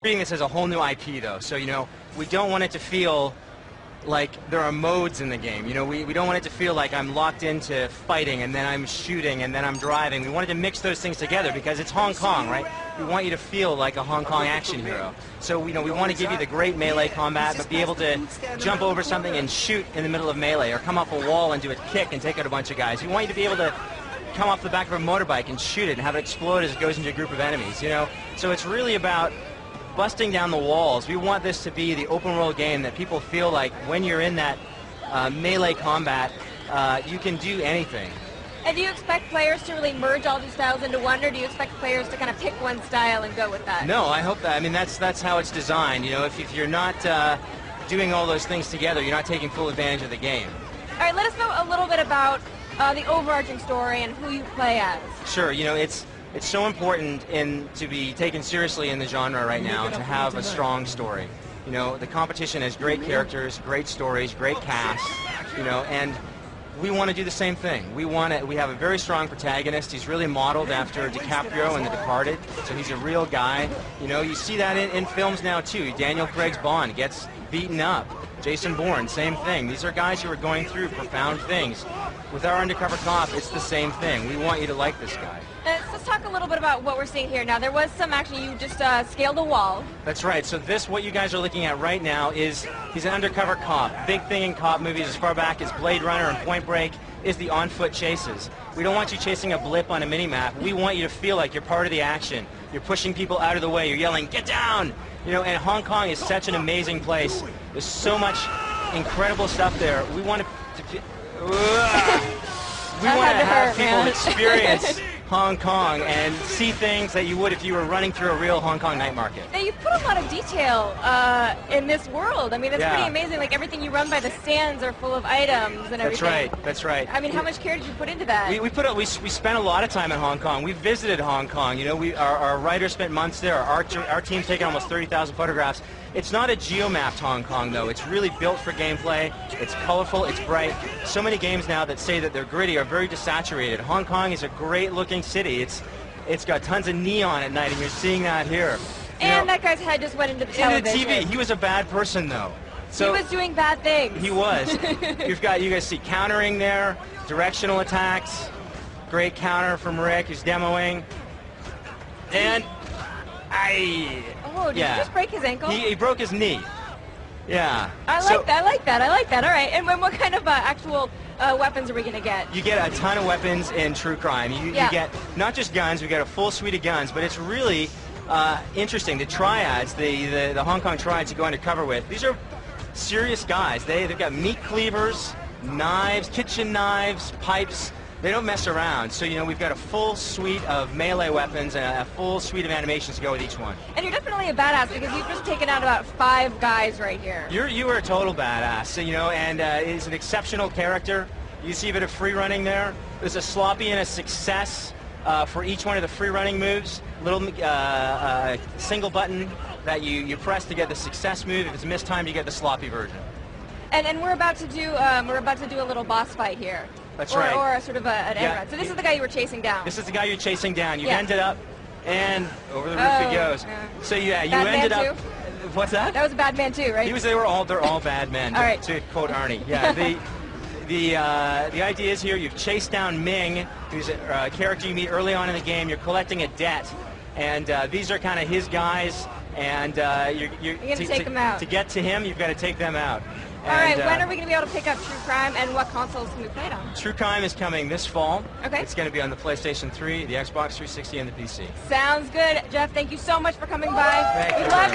Treating this as a whole new IP, though, so, we don't want it to feel like there are modes in the game. We don't want it to feel like I'm locked into fighting, and then I'm shooting, and then I'm driving. We wanted to mix those things together because it's Hong Kong, right? We want you to feel like a Hong Kong action hero. So, we want to give you the great melee combat, but be able to jump over something and shoot in the middle of melee, or come off a wall and do a kick and take out a bunch of guys. We want you to be able to come off the back of a motorbike and shoot it and have it explode as it goes into a group of enemies, So it's really about busting down the walls. We want this to be the open world game that people feel like when you're in that melee combat, you can do anything. And do you expect players to really merge all these styles into one, or do you expect players to kind of pick one style and go with that? No, I hope that. I mean, that's how it's designed. If you're not doing all those things together, you're not taking full advantage of the game. All right, let us know a little bit about the overarching story and who you play as. Sure, it's so important to be taken seriously in the genre right now to have a strong story. The competition has great characters, great stories, great cast, and we want to do the same thing. We have a very strong protagonist. He's really modeled after DiCaprio in The Departed, so he's a real guy. You see that in films now too. Daniel Craig's Bond gets beaten up. Jason Bourne, same thing. These are guys who are going through profound things. With our undercover cop, it's the same thing. We want you to like this guy. Let's talk a little bit about what we're seeing here. Now, there was some action. You just scaled a wall. That's right. So what you guys are looking at right now he's an undercover cop. Big thing in cop movies as far back as Blade Runner and Point Break is the on-foot chases. We don't want you chasing a blip on a mini-map. We want you to feel like you're part of the action. You're pushing people out of the way. You're yelling, "Get down!" And Hong Kong is such an amazing place. There's so much incredible stuff there. We want to have people experience Hong Kong and see things that you would if you were running through a real Hong Kong night market. Now, you put a lot of detail in this world. I mean, it's pretty amazing. Like, everything you run by, the stands are full of items and everything. That's right. I mean, how much care did you put into that? We spent a lot of time in Hong Kong. We visited Hong Kong. Our writers spent months there. Our team's taken almost 30,000 photographs. It's not a geomapped Hong Kong, though. It's really built for gameplay. It's colorful. It's bright. So many games now that say that they're gritty are very desaturated. Hong Kong is a great-looking city. It's got tons of neon at night, and you're seeing that here. And that guy's head just went into the television. Into the TV. He was a bad person, though. So he was doing bad things. He was. You guys see countering there, directional attacks. Great counter from Rick, who's demoing. And Oh, did he just break his ankle? He broke his knee. Yeah. I like that. All right. And what kind of actual weapons are we going to get? You get a ton of weapons in True Crime. You get not just guns, we get a full suite of guns, but it's really interesting. The triads, the Hong Kong triads you go undercover with, these are serious guys. They've got meat cleavers, knives, kitchen knives, pipes. They don't mess around. So, we've got a full suite of melee weapons and a full suite of animations to go with each one. And you're definitely a badass because you've just taken out about 5 guys right here. You are a total badass, and he's an exceptional character. You see a bit of free running there. There's a sloppy and a success for each one of the free running moves. Little single button that you press to get the success move. If it's mistimed, you get the sloppy version. And we're about to do a little boss fight here. That's right. Or a sort of an end run. So this is the guy you were chasing down. This is the guy you're chasing down. You ended up, and over the roof he goes. So you ended up. What's that? That was a bad man too, right? They're all bad men. All right. To quote Arnie. Yeah. The idea is here you've chased down Ming, who's a character you meet early on in the game. You're collecting a debt, and these are kind of his guys. And you're going to take them out. To get to him, you've got to take them out. All right, when are we going to be able to pick up True Crime, and what consoles can we play it on? True Crime is coming this fall. Okay. It's going to be on the PlayStation 3, the Xbox 360, and the PC. Sounds good. Jeff, thank you so much for coming by. Thank you. We love